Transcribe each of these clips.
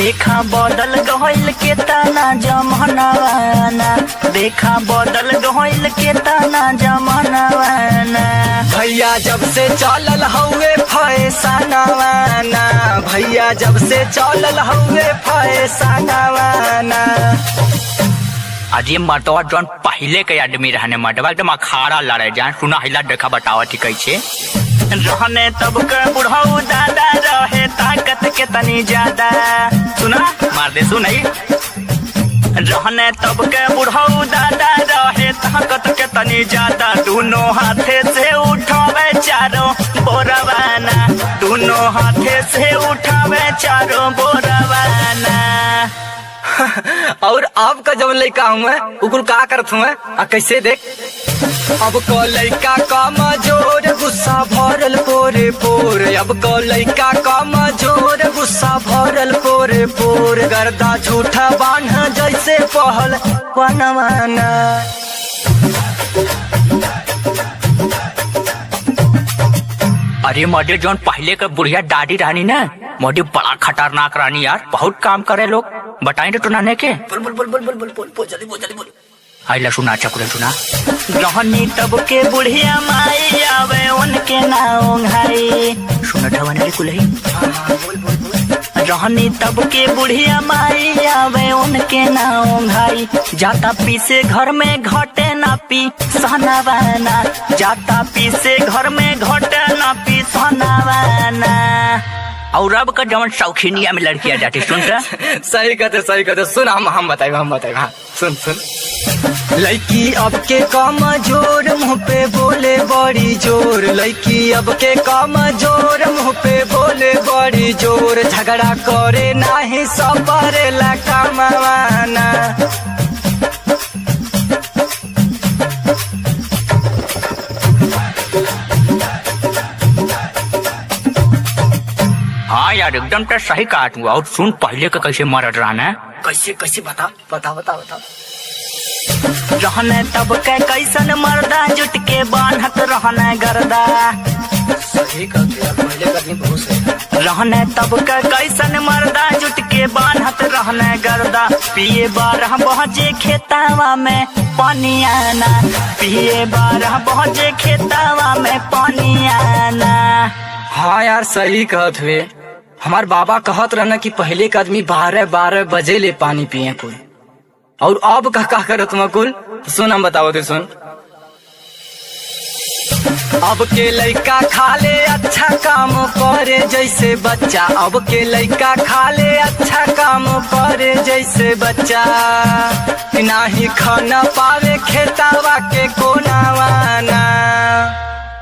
देखा बदल गइल के तना जमानावाना, देखा बदल गइल के तना जमानावाना। भैया जब से चलल हउए फैशनवाना, भैया जब से चलल हउए फैशनवाना। अरे मर्दवा जौन पहले के आदमी रहने मर्दवा एकदम अखाड़ा लड़े जान। सुना हिला देखा बतावा थी कैसे रहने तब के बुढ़ऊ दादा रहे ताकत के तनी ज्यादा। सुना मार दे सुनाई। रहने तब के बुढ़ऊ दादा रहे ताकत के तनी ज्यादा। दोनों हाथे से उठावे चारों बोरवाना, दोनों हाथे से उठावे चारों बोरवाना। और अब का जब लड़का हूँ उकुल का करत हूँ आ कैसे देख। अब को लड़का कमजोर गुस्सा भरल पोरे पोर, अब को लड़का कमजोर गुस्सा भरल पोरे पोर। गर्दा झूठा बान्ह जैसे पहल बनवाना। अरे मर्दे जौन पहले का बुढ़िया दादी रहनी ना मोदी बड़ा खतरनाक रानी यार। बहुत काम करे लोग बताएंगे तो नाने के। बोल बोल बोल बोल बोल बोल बोल बोल जल्दी बोल जल्दी बोल। आइला सुना चकुले सुना। रहनी तब के बुढ़िया माई आवे उनके नाव घाई। सुना ठवाने कुलही। बोल बोल बोल। रहनी तब के बुढ़िया माई आवे उनके नाव घाई। जाता पीसे घर में घटे ना पी सहनावाना, जाता पीसे घर में घटे ना पी सहनावाना। और अब का जवन शौकीनिया में लड़कियां जाती सुनता। सही कहते सुन। हम बताए हाँ सुन सुन। लड़की अब के कमजोर मुँह पे बोले बड़ी जोर, लड़की अब के कमजोर मुँह पे बोले बड़ी जोर। झगड़ा करे नाही सबरेला कमावाना। हाँ यार एकदम तो सही कहा तू। और सुन पहले का कैसे मरद रहना। कैसे कैसे बता बता बता बता। रहने तब के कैसन मर्दा जुट के बांधत रहने गर्दा। सही कहते यार पहले का दिन बहुत सही। रहने तब के कैसन मर्दा जुट के बांधत रहने गर्दा। पिए 12 बजे खेतावा में पानी आना, पिए 12 बजे खेतावा में पानी आना। हाँ यार सही कहत हुए। हमार बाबा कहत रहना कि पहले का आदमी 12 बजे ले पानी पिए कुल। और अब का करत तुम कुल सुन। हम बताओ तो सुन। अब के लड़का खाले अच्छा काम करे जैसे बच्चा, अब के लड़का खाले अच्छा काम करे जैसे बच्चा। नाही खाना पावे खेतावा के कोनावाना।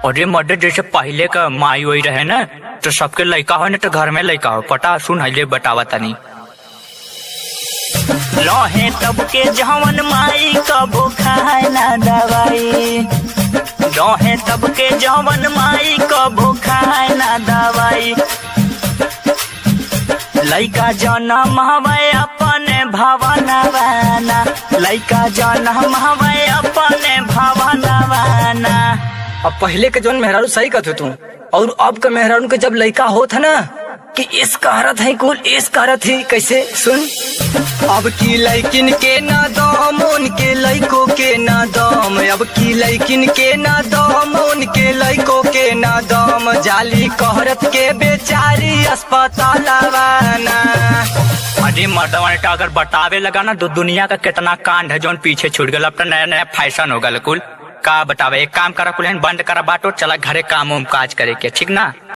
अरे मर्दे जैसे पहले का माई वही रहे ना तो सबके लड़का हो ना तो घर में लड़का हो। पता सुन हले बतावा तनी। रहे तब के जवन माई कबो खाए ना दवाई, रहे तब के जवन माई कबो खाए ना दवाई। लइका जन्म हवे अपने भावनावाना, लइका जन्म हवे अपने भावनावाना। अब पहले के जौन मेहरारू सही कहते तू। और अब का मेहरारू के जब लड़का होता ना कि इस कहरत है कुल इस कहरत है कैसे सुन। अब की लड़किन के ना दम उनके लड़कों के ना दम, अब की लड़किन के ना दम उनके लड़कों के ना दम। जाली कहरत के बेचारी अस्पतालवाना। अरे मर्दवा ने अगर बतावे लगा ना तो दुनिया का कितना कांड है जौन पीछे छूट गया। अब तो नया नया फैशन हो गया कुल। का बतावे एक काम करा कुल बंद करा बाटो चला घरे काम काज करे के ठीक ना।